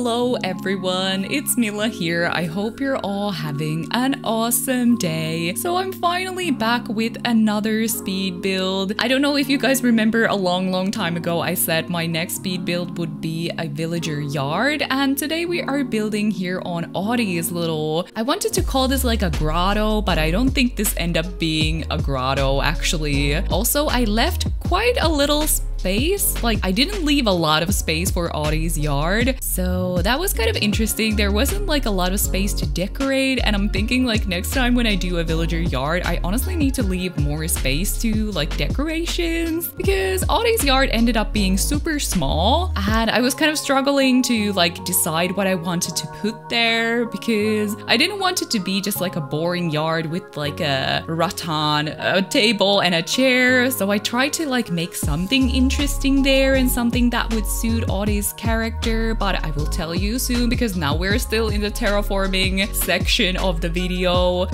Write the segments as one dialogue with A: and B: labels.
A: Hello everyone, it's Mila here. I hope you're all having an awesome day. So I'm finally back with another speed build. I don't know if you guys remember a long time ago I said my next speed build would be a villager yard, and today we are building here on Audie's little, I wanted to call this like a grotto, but I don't think this ended up being a grotto actually. Also, I left quite a little space. Like, I didn't leave a lot of space for Audie's yard, so that was kind of interesting. There wasn't like a lot of space to decorate, and I'm thinking like next time when I do a villager yard, I honestly need to leave more space to like decorations, because Audie's yard ended up being super small and I was kind of struggling to like decide what I wanted to put there, because I didn't want it to be just like a boring yard with like a rattan, a table and a chair. So I tried to like make something interesting there and something that would suit Audie's character, but I will tell you soon because now we're still in the terraforming section of the video.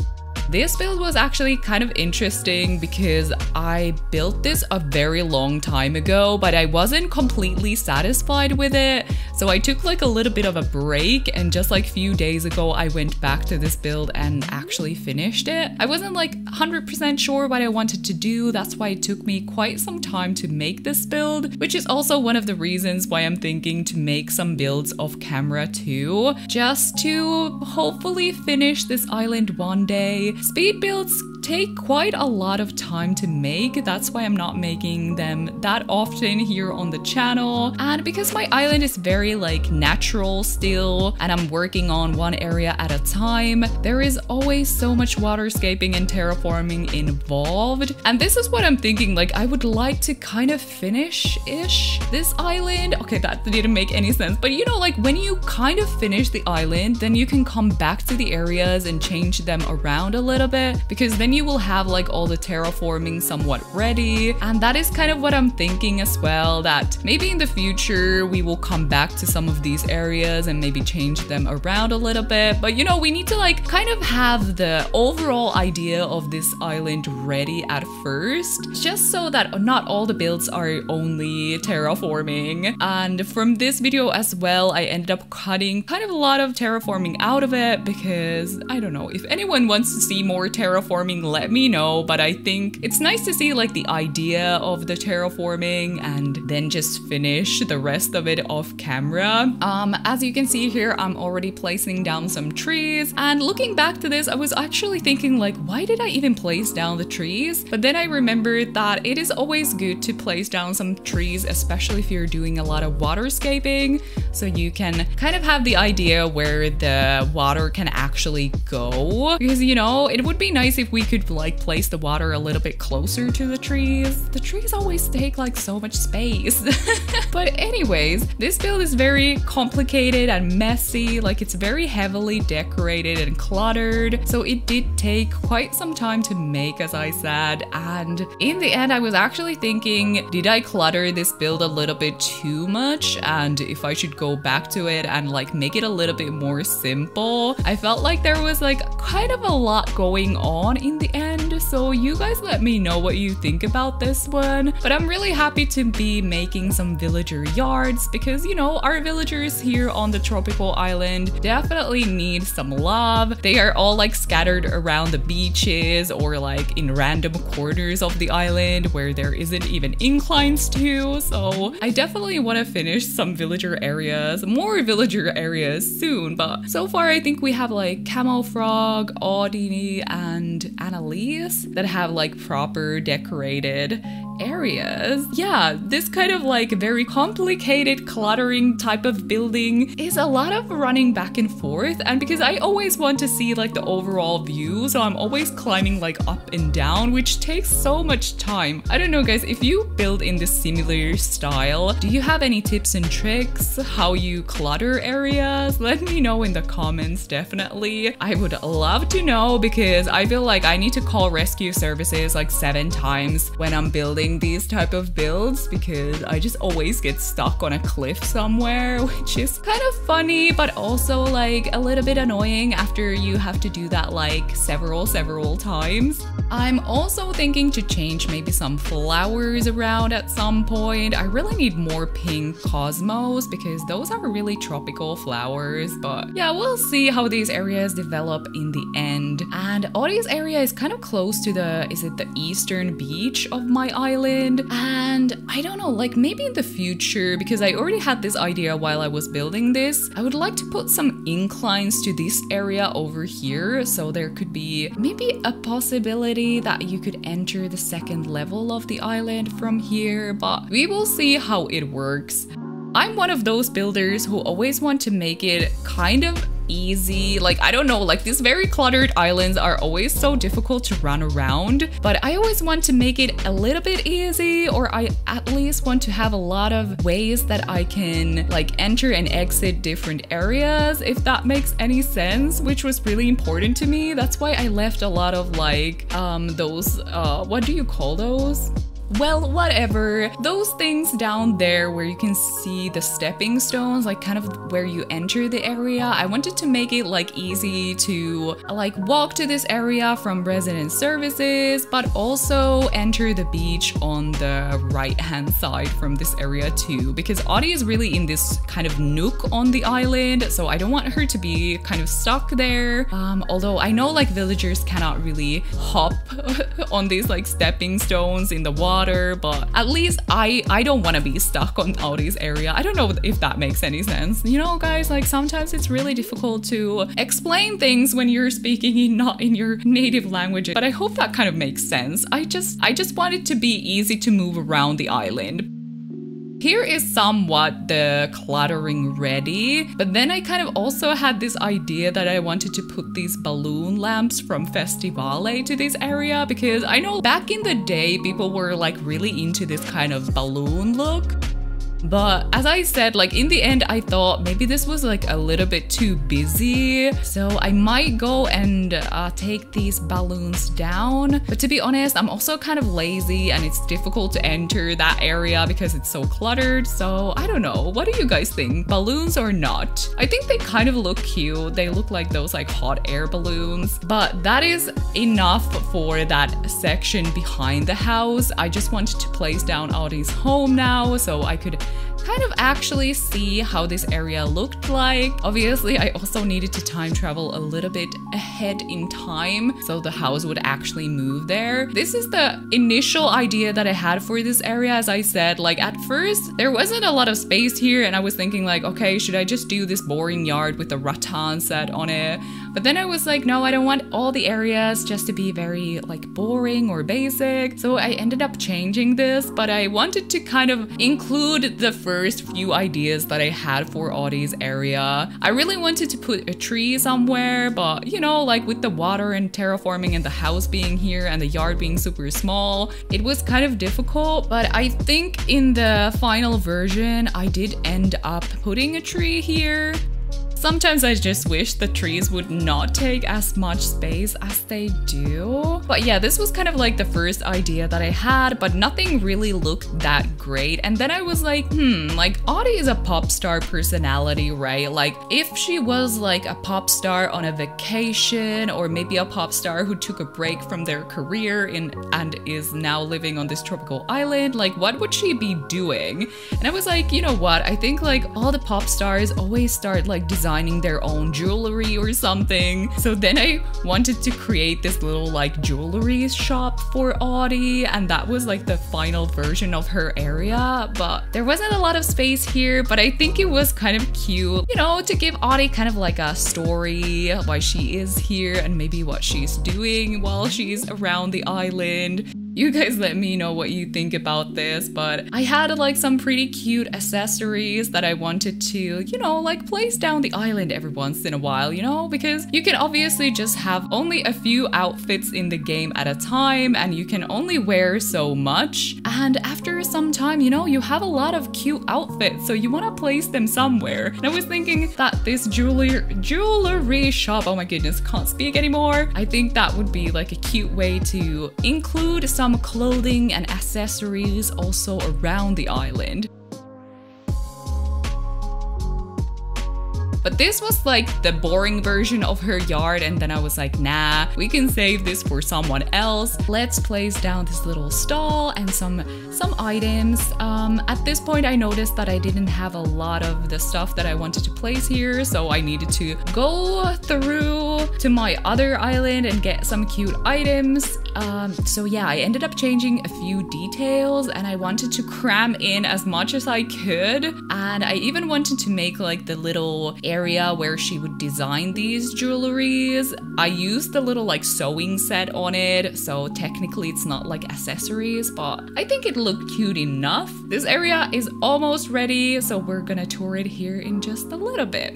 A: This build was actually kind of interesting because I built this a very long time ago, but I wasn't completely satisfied with it. So I took like a little bit of a break, and just like a few days ago, I went back to this build and actually finished it. I wasn't like 100% sure what I wanted to do. That's why it took me quite some time to make this build, which is also one of the reasons why I'm thinking to make some builds off camera too, just to hopefully finish this island one day. Speed builds take quite a lot of time to make. That's why I'm not making them that often here on the channel. And because my island is very like natural still, and I'm working on one area at a time, there is always so much waterscaping and terraforming involved. And this is what I'm thinking, like I would like to kind of finish-ish this island. Okay, that didn't make any sense. But you know, like when you kind of finish the island, then you can come back to the areas and change them around a little bit, because then you will have like all the terraforming somewhat ready. And that is kind of what I'm thinking as well, that maybe in the future we will come back to some of these areas and maybe change them around a little bit. But you know, we need to like kind of have the overall idea of this island ready at first, just so that not all the builds are only terraforming. And from this video as well, I ended up cutting kind of a lot of terraforming out of it, because I don't know, if anyone wants to see more terraforming, let me know. But I think it's nice to see like the idea of the terraforming and then just finish the rest of it off camera. As you can see here, I'm already placing down some trees, and looking back to this, I was actually thinking like, why did I even place down the trees? But then I remembered that it is always good to place down some trees, especially if you're doing a lot of waterscaping, so you can kind of have the idea where the water can actually go. Because you know, it would be nice if we could like place the water a little bit closer to the trees. The trees always take like so much space. But anyways, this build is very complicated and messy. Like it's very heavily decorated and cluttered. So it did take quite some time to make, as I said. And in the end, I was actually thinking, did I clutter this build a little bit too much? And if I should go back to it and like make it a little bit more simple. I felt like there was like kind of a lot going on in the end. So you guys let me know what you think about this one. But I'm really happy to be making some villager yards, because you know, our villagers here on the tropical island definitely need some love. They are all like scattered around the beaches or like in random corners of the island where there isn't even inclines to. So I definitely want to finish some villager areas, more villager areas soon. But so far I think we have like Camo Frog, Audie and Annalise that have like proper decorated areas. Yeah, this kind of like very complicated cluttering type of building is a lot of running back and forth, and because I always want to see like the overall view, so I'm always climbing like up and down, which takes so much time. I don't know guys, if you build in this similar style, do you have any tips and tricks how you clutter areas? Let me know in the comments, definitely. I would love to know, because I feel like I need to call rescue services like 7 times when I'm building doing these type of builds because I just always get stuck on a cliff somewhere, which is kind of funny, but also like a little bit annoying after you have to do that like several times. I'm also thinking to change maybe some flowers around at some point. I really need more pink cosmos because those are really tropical flowers, but yeah, we'll see how these areas develop in the end. And Audie's area is kind of close to the, is it the eastern beach of my island? And I don't know, like maybe in the future, because I already had this idea while I was building this, I would like to put some inclines to this area over here, so there could be maybe a possibility that you could enter the second level of the island from here, but we will see how it works. I'm one of those builders who always want to make it kind of easy. Like, I don't know, like these very cluttered islands are always so difficult to run around, but I always want to make it a little bit easy, or I at least want to have a lot of ways that I can like enter and exit different areas, if that makes any sense, which was really important to me. That's why I left a lot of like those what do you call those? Well, whatever. Those things down there where you can see the stepping stones, like kind of where you enter the area. I wanted to make it like easy to like walk to this area from resident services, but also enter the beach on the right hand side from this area too, because Audie is really in this kind of nook on the island, so I don't want her to be kind of stuck there. Although I know like villagers cannot really hop on these like stepping stones in the water, but at least I don't want to be stuck on Audie's area. I don't know if that makes any sense. You know, guys, like sometimes it's really difficult to explain things when you're speaking not in your native language, but I hope that kind of makes sense. I just want it to be easy to move around the island. Here is somewhat the cluttering ready, but then I kind of also had this idea that I wanted to put these balloon lamps from Festivale to this area, because I know back in the day people were like really into this kind of balloon look. But as I said, like in the end, I thought maybe this was like a little bit too busy. So I might go and take these balloons down. But to be honest, I'm also kind of lazy and it's difficult to enter that area because it's so cluttered. So I don't know. What do you guys think? Balloons or not? I think they kind of look cute. They look like those like hot air balloons. But that is enough for that section behind the house. I just wanted to place down Audie's home now so I could kind of actually see how this area looked like. Obviously, I also needed to time travel a little bit ahead in time so the house would actually move there. This is the initial idea that I had for this area. As I said, like at first there wasn't a lot of space here and I was thinking like, okay, should I just do this boring yard with the rattan set on it? But then I was like, no, I don't want all the areas just to be very like boring or basic. So I ended up changing this, but I wanted to kind of include the first few ideas that I had for Audie's area. I really wanted to put a tree somewhere, but you know, like with the water and terraforming and the house being here and the yard being super small, it was kind of difficult. But I think in the final version, I did end up putting a tree here. Sometimes I just wish the trees would not take as much space as they do. But yeah, this was kind of like the first idea that I had, but nothing really looked that great. And then I was like, like Audie is a pop star personality, right? Like if she was like a pop star on a vacation, or maybe a pop star who took a break from their career and is now living on this tropical island, like what would she be doing? And I was like, you know what? I think like all the pop stars always start like designing their own jewelry or something. So then I wanted to create this little like jewelry shop for Audie, and that was like the final version of her area. But there wasn't a lot of space here, but I think it was kind of cute, you know, to give Audie kind of like a story why she is here and maybe what she's doing while she's around the island. You guys let me know what you think about this, but I had like some pretty cute accessories that I wanted to, you know, like place down the island every once in a while, you know, because you can obviously just have only a few outfits in the game at a time and you can only wear so much. And after some time, you know, you have a lot of cute outfits, so you want to place them somewhere. And I was thinking that this jewelry shop, oh my goodness, can't speak anymore. I think that would be like a cute way to include some some clothing and accessories also around the island. But this was like the boring version of her yard, and then I was like, nah, we can save this for someone else. Let's place down this little stall and some items. At this point, I noticed that I didn't have a lot of the stuff that I wanted to place here, so I needed to go through to my other island and get some cute items. So yeah, I ended up changing a few details, and I wanted to cram in as much as I could. And I even wanted to make like the little area where she would design these jewelries. I used the little like sewing set on it, so technically it's not like accessories, but I think it looked cute enough. This area is almost ready, so we're gonna tour it here in just a little bit.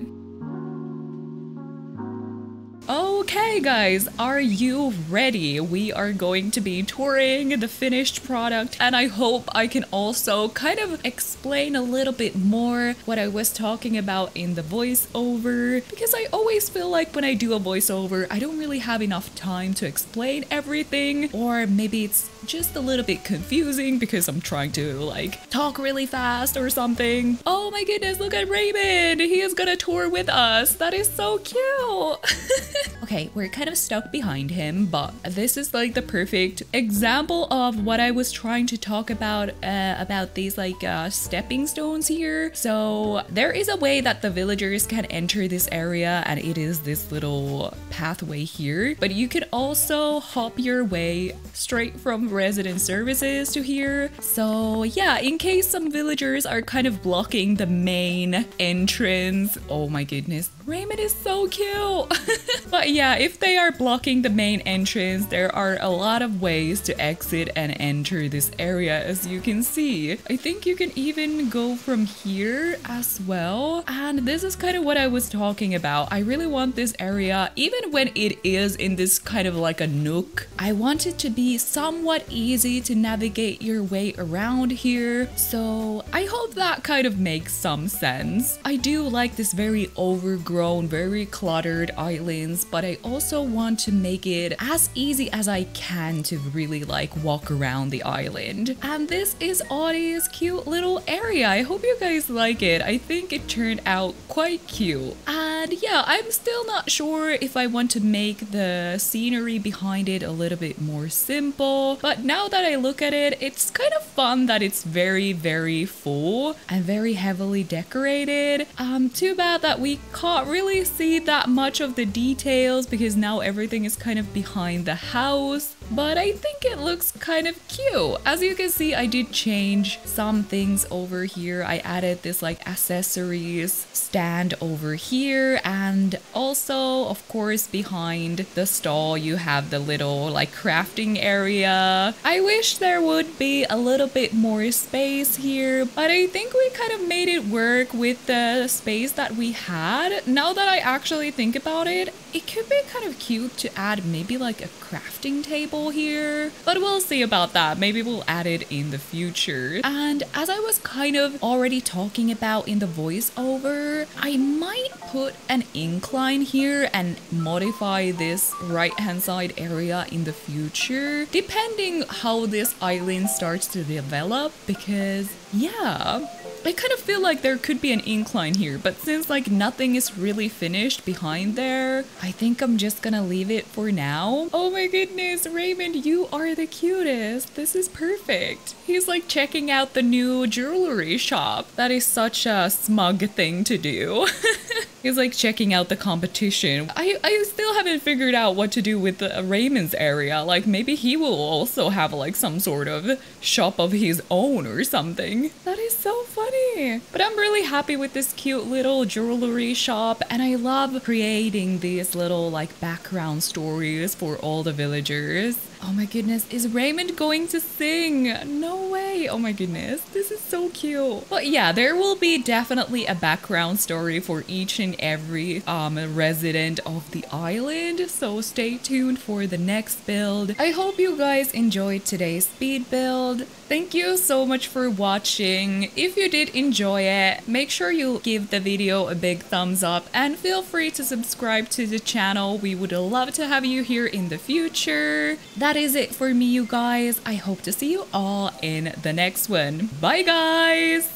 A: Okay guys, are you ready? We are going to be touring the finished product, and I hope I can also kind of explain a little bit more what I was talking about in the voiceover, because I always feel like when I do a voiceover, I don't really have enough time to explain everything, or maybe it's just a little bit confusing because I'm trying to like talk really fast or something. Oh my goodness, look at Raymond! He is gonna tour with us! That is so cute! Okay, we're kind of stuck behind him, but this is like the perfect example of what I was trying to talk about these like stepping stones here. So there is a way that the villagers can enter this area, and it is this little pathway here, but you can also hop your way straight from resident services to here. So yeah, in case some villagers are kind of blocking the main entrance. Oh my goodness, Raymond is so cute! But yeah, if they are blocking the main entrance, there are a lot of ways to exit and enter this area, as you can see. I think you can even go from here as well. And this is kind of what I was talking about. I really want this area, even when it is in this kind of like a nook, I want it to be somewhat easy to navigate your way around here. So I hope that kind of makes some sense. I do like this very overgrown, very cluttered islands, but I also want to make it as easy as I can to really like walk around the island. And this is Audie's cute little area. I hope you guys like it. I think it turned out quite cute. And yeah, I'm still not sure if I want to make the scenery behind it a little bit more simple, but now that I look at it, it's kind of fun that it's very, very full and very heavily decorated. Too bad that we can't really see that much of the details because now everything is kind of behind the house, but I think it looks kind of cute. As you can see, I did change some things over here. I added this like accessories stand over here, and also of course behind the stall you have the little like crafting area. I wish there would be a little bit more space here, but I think we kind of made it work with the space that we had. Now that I actually think about it, it could be kind of cute to add maybe like a crafting table here, but we'll see about that. Maybe we'll add it in the future. And as I was kind of already talking about in the voiceover, I might put an incline here and modify this right hand side area in the future, depending how this island starts to develop, because yeah, I kind of feel like there could be an incline here, but since like nothing is really finished behind there, I think I'm just gonna leave it for now. Oh my goodness, Raymond, you are the cutest. This is perfect. He's like checking out the new jewelry shop. That is such a smug thing to do. He's like checking out the competition. I still haven't figured out what to do with Raymond's area. Like maybe he will also have like some sort of shop of his own or something. That is so funny. But I'm really happy with this cute little jewelry shop, and I love creating these little like background stories for all the villagers. Oh my goodness, is Raymond going to sing? No way. Oh my goodness, this is so cute. But yeah, there will be definitely a background story for each and every resident of the island, so stay tuned for the next build. I hope you guys enjoyed today's speed build. Thank you so much for watching. watching. If you did enjoy it, make sure you give the video a big thumbs up and feel free to subscribe to the channel. We would love to have you here in the future. That is it for me, you guys. I hope to see you all in the next one. Bye, guys!